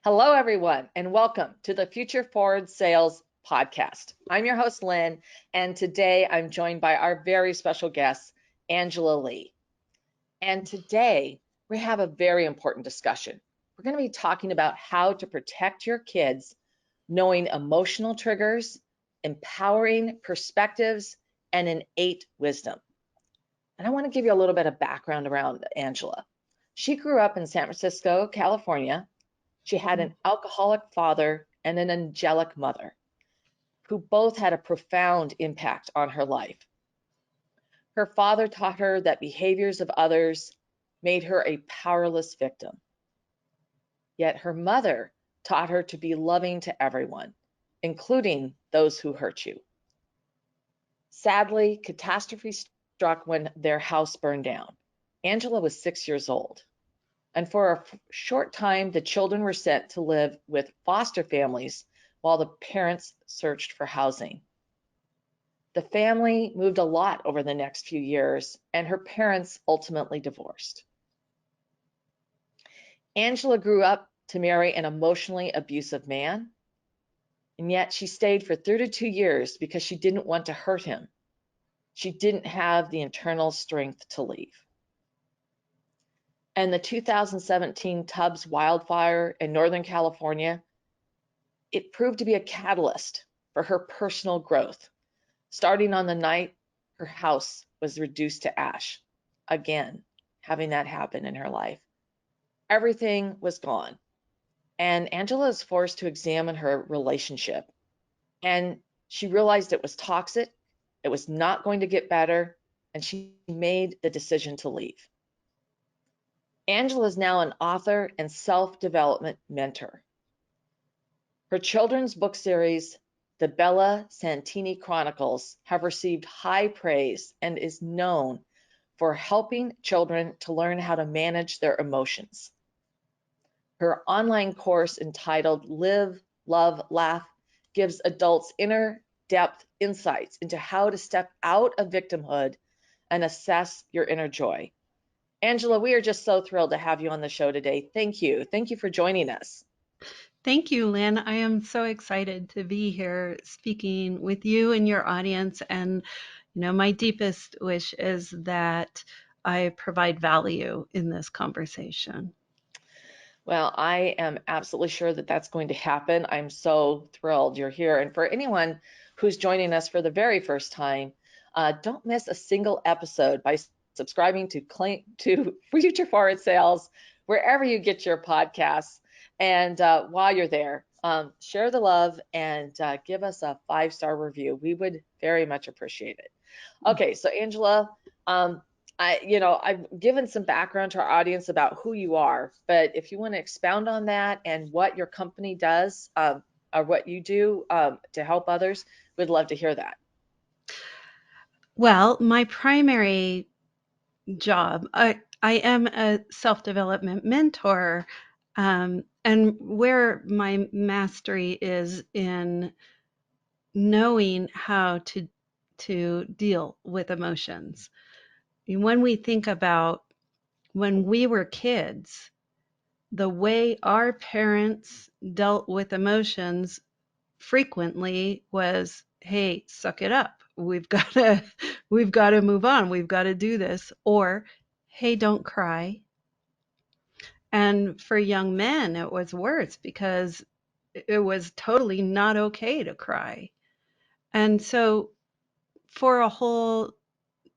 Hello, everyone, and welcome to the Future Forward Sales Podcast. I'm your host, Lynn, and today I'm joined by our very special guest, Angela Legh. And today we have a very important discussion. We're going to be talking about how to protect your kids, knowing emotional triggers, empowering perspectives, and innate wisdom. And I want to give you a little bit of background around Angela. She grew up in San Francisco, California. She had an alcoholic father and an angelic mother who both had a profound impact on her life. Her father taught her that behaviors of others made her a powerless victim. Yet her mother taught her to be loving to everyone, including those who hurt you. Sadly, catastrophe struck when their house burned down. Angela was 6 years old. And for a short time, the children were sent to live with foster families while the parents searched for housing. The family moved a lot over the next few years, and her parents ultimately divorced. Angela grew up to marry an emotionally abusive man, and yet she stayed for 32 years because she didn't want to hurt him. She didn't have the internal strength to leave. And the 2017 Tubbs wildfire in Northern California, it proved to be a catalyst for her personal growth. Starting on the night her house was reduced to ash, again, having that happen in her life. Everything was gone. And Angela is forced to examine her relationship. And she realized it was toxic, it was not going to get better, and she made the decision to leave. Angela is now an author and self-development mentor. Her children's book series, The Bella Santini Chronicles, have received high praise and is known for helping children to learn how to manage their emotions. Her online course entitled Live, Love, Laugh gives adults inner depth insights into how to step out of victimhood and assess your inner joy. Angela, we are just so thrilled to have you on the show today. Thank you. Thank you for joining us. Thank you, Lynn. I am so excited to be here speaking with you and your audience. And, my deepest wish is that I provide value in this conversation. Well, I am absolutely sure that that's going to happen. I'm so thrilled you're here. And for anyone who's joining us for the very first time, don't miss a single episode by subscribing to Future Forward Sales wherever you get your podcasts. And while you're there, share the love and give us a 5-star review. We would very much appreciate it. Okay, so Angela, I've given some background to our audience about who you are, but if you want to expound on that and what your company does, or what you do to help others, we'd love to hear that. Well, my primary job, I am a self-development mentor, and where my mastery is in knowing how to deal with emotions. When we think about when we were kids, the way our parents dealt with emotions frequently was, hey, suck it up. We've got to move on. We've got to do this. Or, hey, don't cry. And for young men, it was worse because it was totally not okay to cry. And so for a whole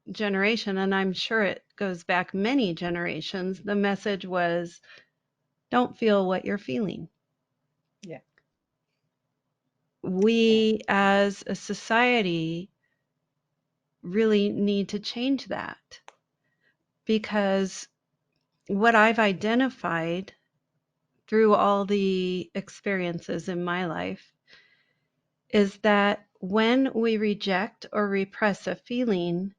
generation, and I'm sure it goes back many generations, the message was don't feel what you're feeling. Yeah. Yeah. We as a society really need to change that because what I've identified through all the experiences in my life is that when we reject or repress a feeling,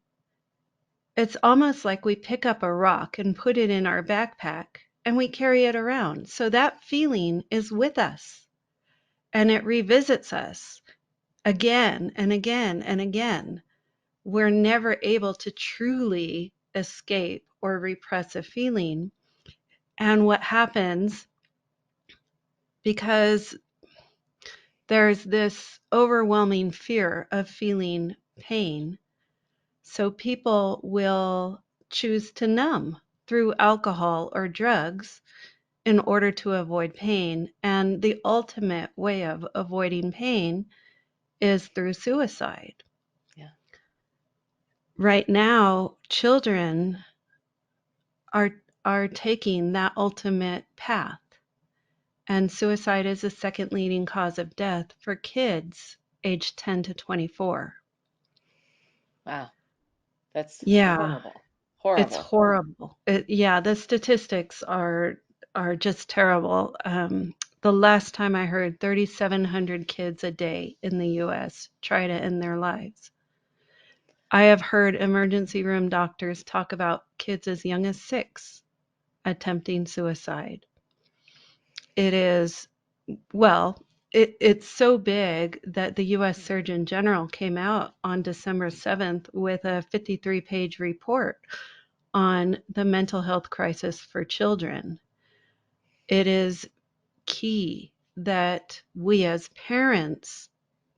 it's almost like we pick up a rock and put it in our backpack and we carry it around. So that feeling is with us and it revisits us again and again and again. We're never able to truly escape or repress a feeling. And what happens because there's this overwhelming fear of feeling pain. So people will choose to numb through alcohol or drugs in order to avoid pain. And the ultimate way of avoiding pain is through suicide. Yeah. Right now, children are are taking that ultimate path. And suicide is the second leading cause of death for kids aged 10 to 24. Wow. That's Yeah, horrible. it's Horrible. horrible. Yeah, the statistics are just terrible. The last time I heard, 3,700 kids a day in the U.S. try to end their lives. I have heard emergency room doctors talk about kids as young as 6 attempting suicide. It is, well, it's so big that the U.S. Surgeon General came out on December 7th with a 53-page report on the mental health crisis for children. It is key that we as parents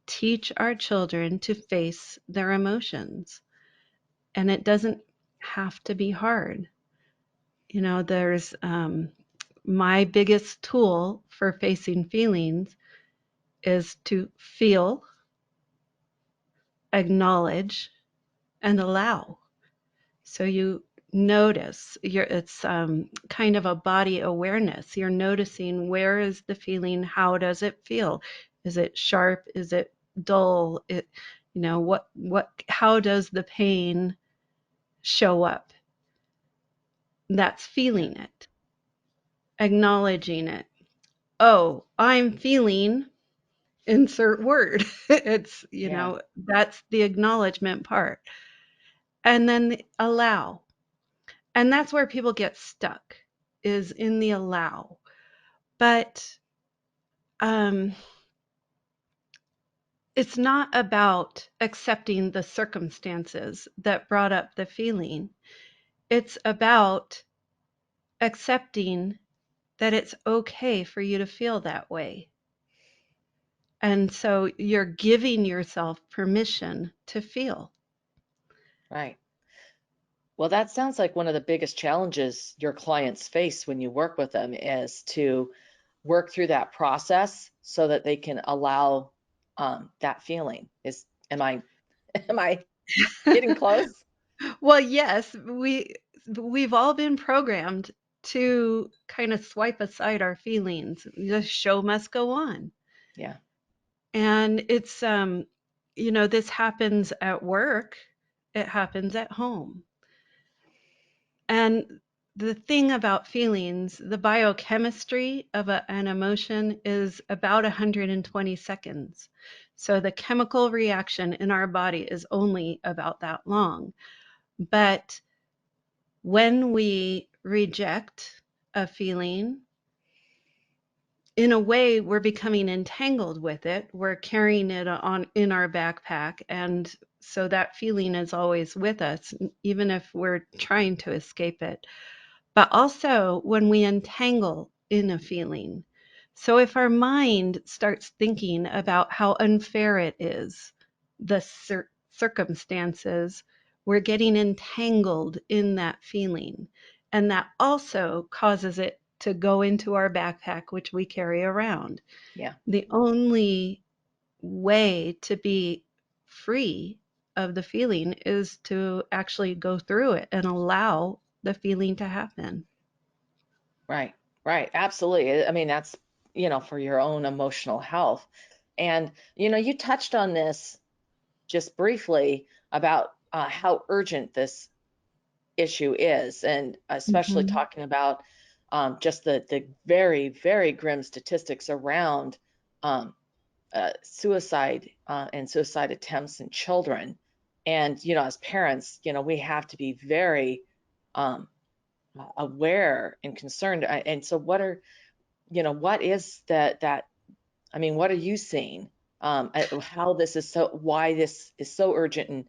teach our children to face their emotions. And it doesn't have to be hard. There's my biggest tool for facing feelings is to feel, acknowledge, and allow. So you notice it's kind of a body awareness. You're noticing, where is the feeling? How does it feel? Is it sharp? Is it dull? How does the pain show up? That's Yeah. feeling it, acknowledging it. Oh, I'm feeling insert word. It's, Yeah. that's the acknowledgement part. And then allow. And that's where people get stuck, is in the allow. But um, it's not about accepting the circumstances that brought up the feeling. It's about accepting that it's okay for you to feel that way. And so you're giving yourself permission to feel. Right. Well, that sounds like one of the biggest challenges your clients face when you work with them is to work through that process so that they can allow that feeling. Am I am I getting close? Well, yes, we've all been programmed to kind of swipe aside our feelings. The show must go on. Yeah. And it's this happens at work, it happens at home. And the thing about feelings, the biochemistry of an emotion is about 120 seconds. So the chemical reaction in our body is only about that long. But when we reject a feeling, in a way, we're becoming entangled with it. We're carrying it on in our backpack. And so that feeling is always with us, even if we're trying to escape it. But also when we entangle in a feeling. So if our mind starts thinking about how unfair it is, the circumstances, we're getting entangled in that feeling. And that also causes it to go into our backpack, which we carry around. Yeah. The only way to be free of the feeling is to actually go through it and allow the feeling to happen. Right. Right. Absolutely. I mean, that's, for your own emotional health. And, you touched on this just briefly about how urgent this issue is, and especially Mhm. talking about just the very, very grim statistics around um, suicide and suicide attempts in children. And, as parents, we have to be very um, aware and concerned. And so what is that, I mean, what are you seeing? How this is why this is so urgent in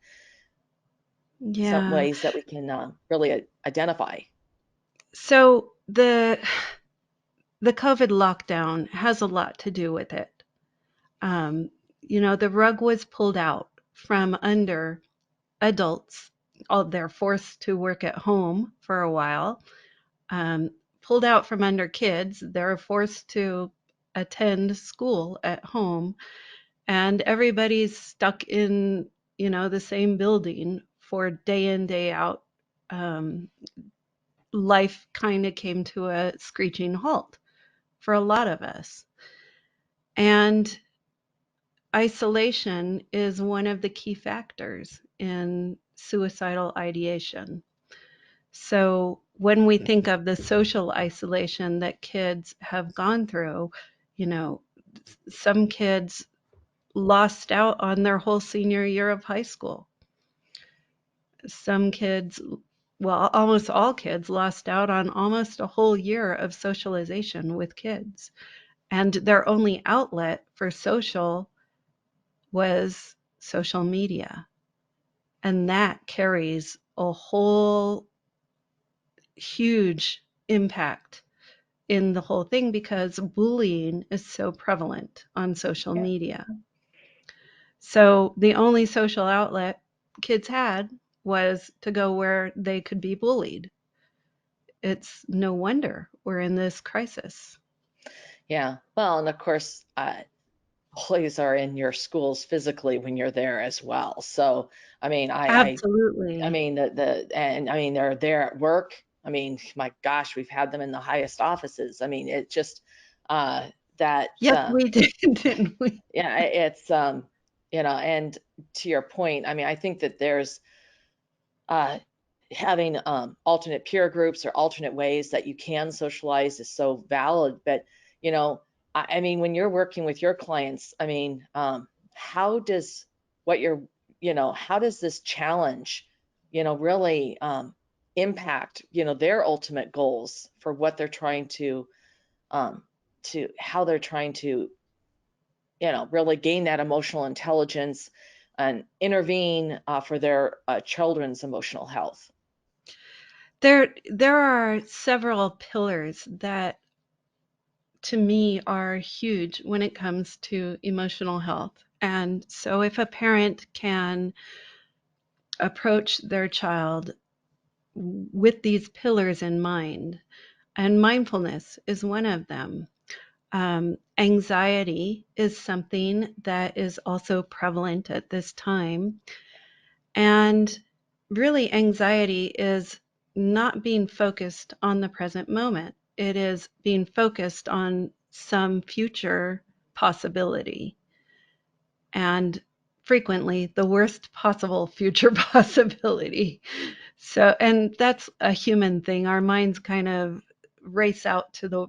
some Yeah. ways that we can really identify. So the COVID lockdown has a lot to do with it. Um, the rug was pulled out from under adults. They're forced to work at home for a while. Um, Pulled out from under kids. They're forced to attend school at home, and everybody's stuck in the same building for day in day out. Um, Life kind of came to a screeching halt for a lot of us, and isolation is one of the key factors in suicidal ideation. So when we think of the social isolation that kids have gone through, you know, some kids lost out on their whole senior year of high school. Some kids, well, almost all kids lost out on almost a whole year of socialization with kids. And their only outlet for social was social media. And that carries a whole huge impact in the whole thing because bullying is so prevalent on social Yeah. media. So the only social outlet kids had was to go where they could be bullied. It's no wonder we're in this crisis. Yeah. Well, and of course, bullies are in your schools physically when you're there as well. So, I mean, I Absolutely. mean, and I mean, they're there at work. I mean, my gosh, we've had them in the highest offices. I mean, it just, uh, that, Yes, we did, didn't we? yeah, it's, and to your point, I mean, I think that there's, uh, having alternate peer groups or alternate ways that you can socialize is so valid. But, you know, I mean, when you're working with your clients, I mean, how does what you're, how does this challenge, really impact, their ultimate goals for what they're trying um, to how they're trying to, really gain that emotional intelligence and intervene for their children's emotional health. There are several pillars that to me are huge when it comes to emotional health. And so if a parent can approach their child with these pillars in mind, and mindfulness is one of them. Anxiety is something that is also prevalent at this time. And really, anxiety is not being focused on the present moment, it is being focused on some future possibility. And frequently, the worst possible future possibility. So, and that's a human thing. Our minds kind of race out to the,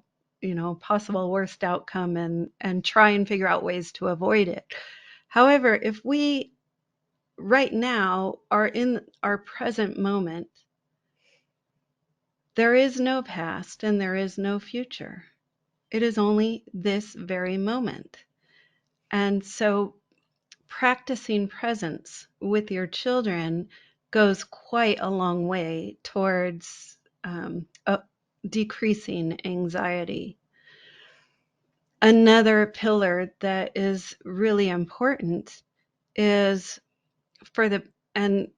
possible worst outcome and try and figure out ways to avoid it. However, if we right now are in our present moment, there is no past and there is no future. It is only this very moment. And so practicing presence with your children goes quite a long way towards decreasing anxiety. Another pillar that is really important is for the, and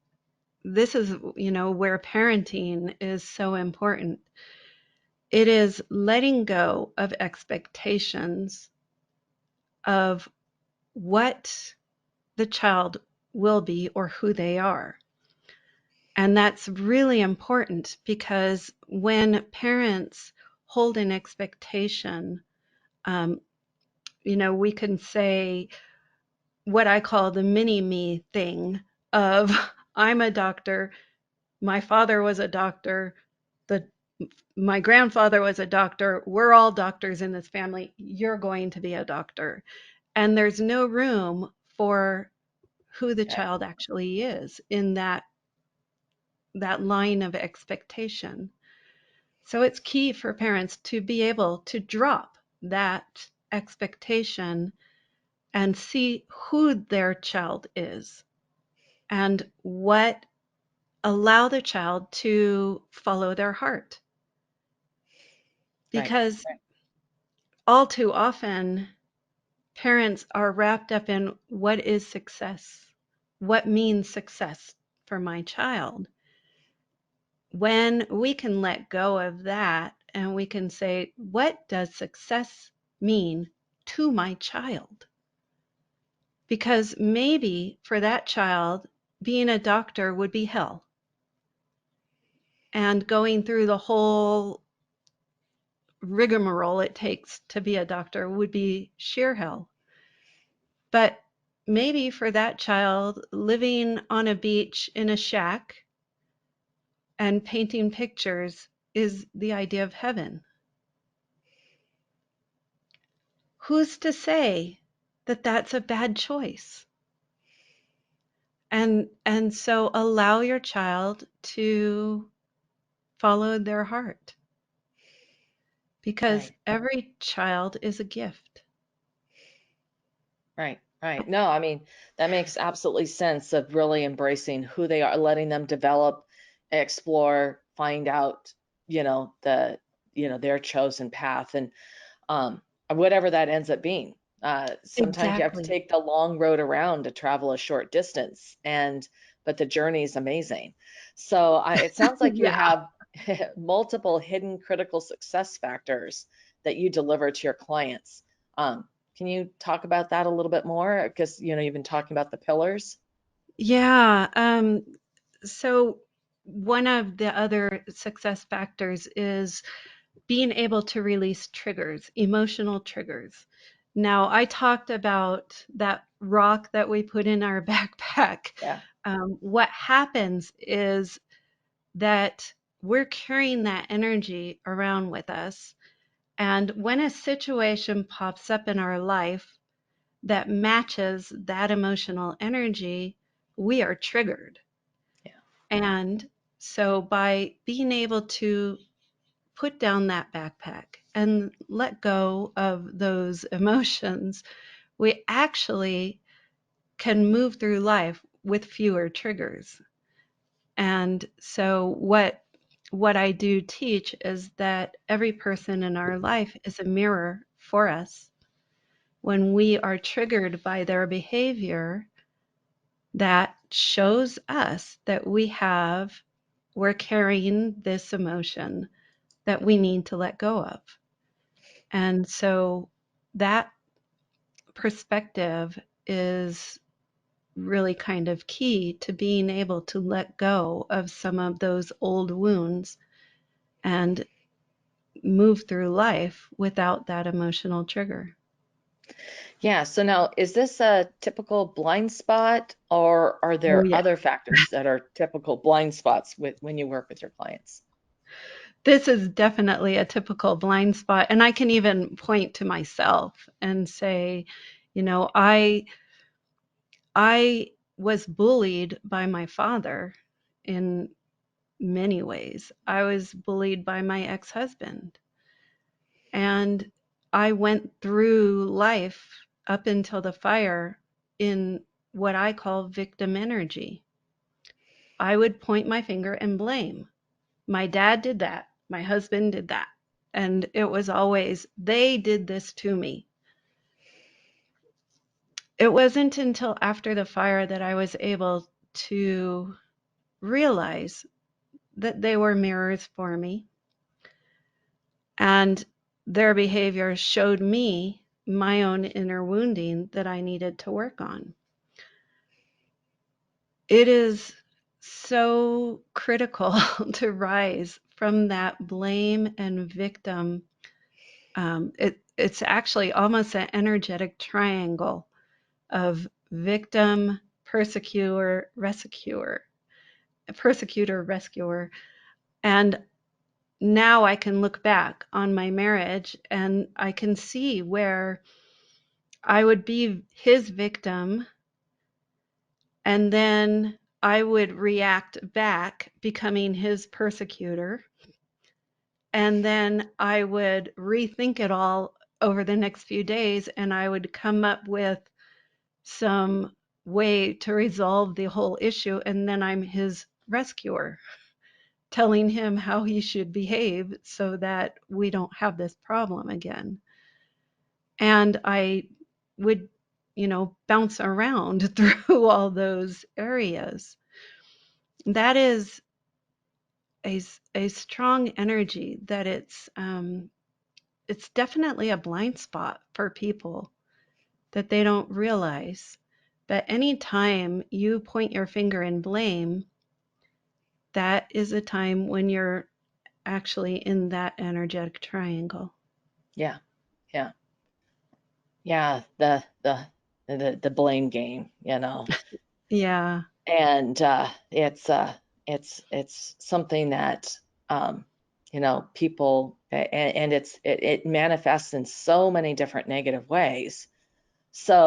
this is, where parenting is so important. It is letting go of expectations of what the child will be or who they are. And that's really important because when parents hold an expectation, um, we can say what I call the mini me thing of I'm a doctor, my father was a doctor, the my grandfather was a doctor, we're all doctors in this family, you're going to be a doctor. And there's no room for who the Okay. child actually is in that line of expectation. So it's key for parents to be able to drop that expectation and see who their child is and what allow the child to follow their heart. Right. Because Right. all too often, parents are wrapped up in what is success? What means success for my child? When we can let go of that and we can say, what does success mean to my child? Because maybe for that child, being a doctor would be hell. And going through the whole rigmarole it takes to be a doctor would be sheer hell. But maybe for that child, living on a beach in a shack and painting pictures is the idea of heaven. Who's to say that that's a bad choice? And so allow your child to follow their heart, because Right. every child is a gift. Right, right. No, I mean, that makes absolutely sense of really embracing who they are, letting them develop, explore, find out, you know, their chosen path and um, whatever that ends up being. Sometimes you have to Exactly. take the long road around to travel a short distance, but the journey is amazing. So it sounds like you Yeah. have multiple hidden critical success factors that you deliver to your clients. Um, can you talk about that a little bit more? Because you've been talking about the pillars. Yeah. So one of the other success factors is being able to release triggers, emotional triggers. Now, I talked about that rock that we put in our backpack. Yeah, What happens is that we're carrying that energy around with us. And when a situation pops up in our life that matches that emotional energy, we are triggered. yeah, And so by being able to put down that backpack and let go of those emotions, we actually can move through life with fewer triggers. And so what I do teach is that every person in our life is a mirror for us. When we are triggered by their behavior, that shows us that we're carrying this emotion that we need to let go of. And so that perspective is really kind of key to being able to let go of some of those old wounds and move through life without that emotional trigger. yeah. So now, is this a typical blind spot, or are Oh, there yeah. other factors that are typical blind spots when you work with your clients? This is definitely a typical blind spot. And I can even point to myself and say, you know, I was bullied by my father in many ways. I was bullied by my ex-husband. And I went through life up until the fire in what I call victim energy. I would point my finger and blame. My dad did that. My husband did that. And it was always, they did this to me. It wasn't until after the fire that I was able to realize that they were mirrors for me, and their behavior showed me my own inner wounding that I needed to work on. It is so critical to rise from that blame and victim. It's actually almost an energetic triangle of victim, persecutor, rescuer. And now I can look back on my marriage and I can see where I would be his victim, and then I would react back, becoming his persecutor. And then I would rethink it all over the next few days, and I would come up with some way to resolve the whole issue. And then I'm his rescuer, telling him how he should behave so that we don't have this problem again. And I would, bounce around through all those areas. That is a strong energy that it's definitely a blind spot for people that they don't realize. But anytime you point your finger and blame, that is a time when you're actually in that energetic triangle. Yeah, yeah, yeah. The blame game, you know. Yeah, And it's something that um, people and it manifests in so many different negative ways.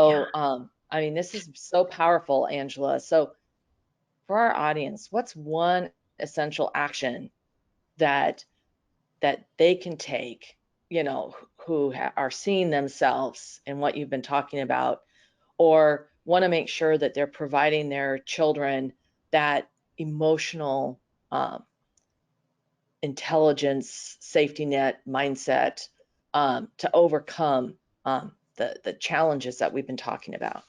yeah. So I mean, this is so powerful, Angela. So for our audience, what's one essential action that they can take, who are seeing themselves in what you've been talking about, or want to make sure that they're providing their children that emotional um, intelligence, safety net mindset to overcome the challenges that we've been talking about?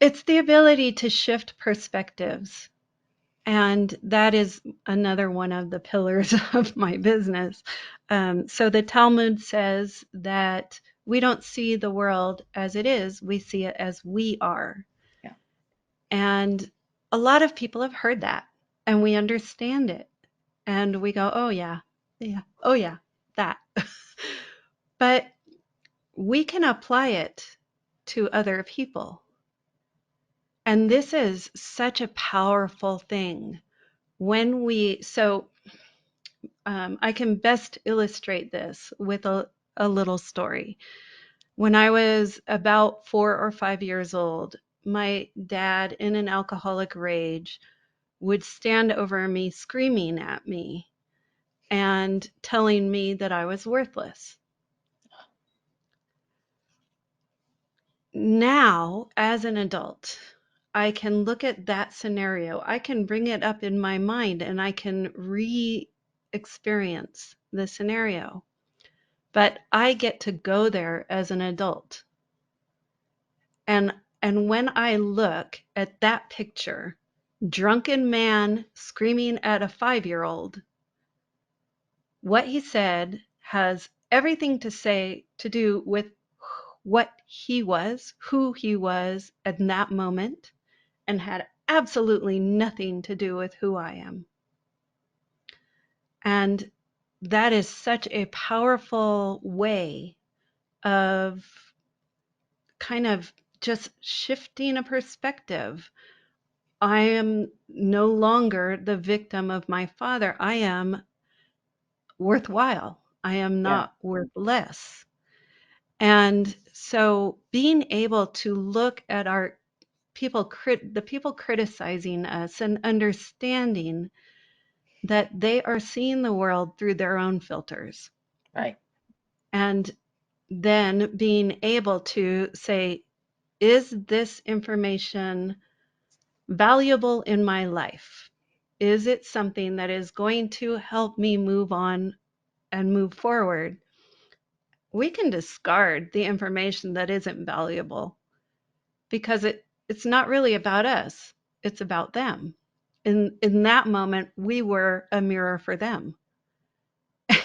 It's the ability to shift perspectives. And that is another one of the pillars of my business. So the Talmud says that we don't see the world as it is, we see it as we are. Yeah, And a lot of people have heard that and we understand it. And we go, oh, yeah, yeah, oh, yeah, that. But we can apply it to other people. And this is such a powerful thing I can best illustrate this with a little story. When I was about 4 or 5 years old, my dad, in an alcoholic rage, would stand over me screaming at me and telling me that I was worthless. Now, as an adult, I can look at that scenario, I can bring it up in my mind, and I can re experience the scenario. But I get to go there as an adult. And when I look at that picture, drunken man screaming at a 5-year-old, what he said has everything to do with what he was, who he was at that moment, and had absolutely nothing to do with who I am. And that is such a powerful way of kind of just shifting a perspective. I am no longer the victim of my father. I am worthwhile. I am yeah, not worth less. And so being able to look at our the people criticizing us and understanding that they are seeing the world through their own filters, right. and then being able to say, is this information valuable in my life? Is it something that is going to help me move on and move forward? We can discard the information that isn't valuable because it's not really about us. It's about them. In that moment, we were a mirror for them.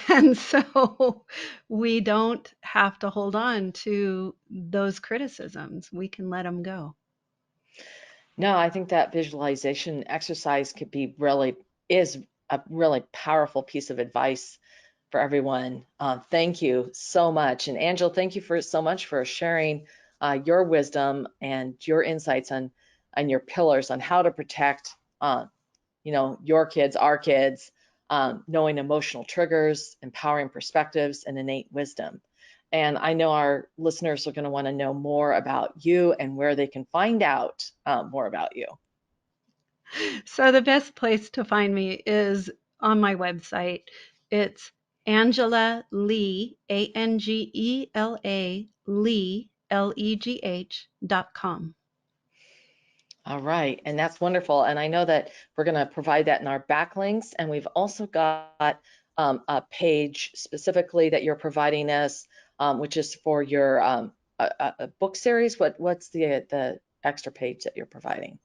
And so we don't have to hold on to those criticisms. We can let them go. No, I think that visualization exercise could be really is a really powerful piece of advice for everyone. Thank you so much. And Angela, thank you for so much for sharing your wisdom and your insights on your pillars on how to protect, your kids, our kids, knowing emotional triggers, empowering perspectives, and innate wisdom. And I know our listeners are going to want to know more about you and where they can find out more about you. So the best place to find me is on my website. It's Angela Legh, Angela Legh, Legh.com. All right, and that's wonderful. And I know that we're going to provide that in our backlinks, and we've also got a page specifically that you're providing us which is for your a book series. What's the extra page that you're providing?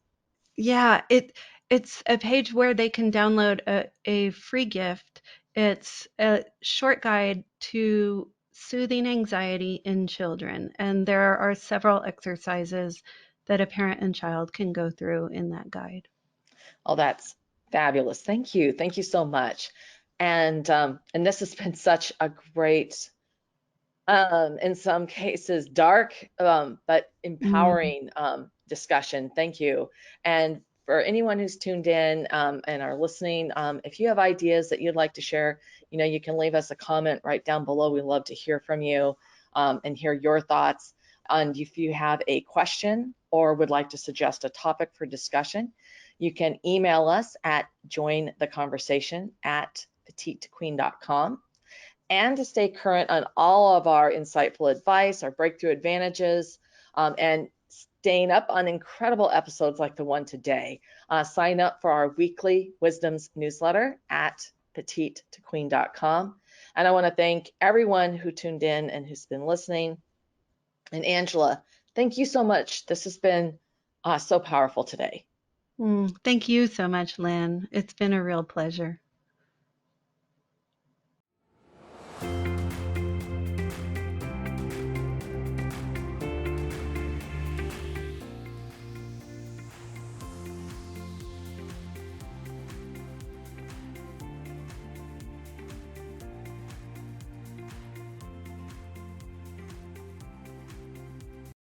Yeah, it's a page where they can download a free gift. It's a short guide to soothing anxiety in children, and there are several exercises that a parent and child can go through in that guide. Oh, that's fabulous. Thank you so much. And this has been such a great, in some cases dark, but Mm. empowering discussion. Thank you. And for anyone who's tuned in and are listening, if you have ideas that you'd like to share, you can leave us a comment right down below. We love to hear from you and hear your thoughts. And if you have a question or would like to suggest a topic for discussion, you can email us at jointheconversation@petitetoqueen.com. And to stay current on all of our insightful advice, our breakthrough advantages, and staying up on incredible episodes like the one today, sign up for our weekly wisdoms newsletter at petitetoqueen.com. And I want to thank everyone who tuned in and who's been listening. And Angela, thank you so much. This has been so powerful today. Thank you so much, Lynn. It's been a real pleasure.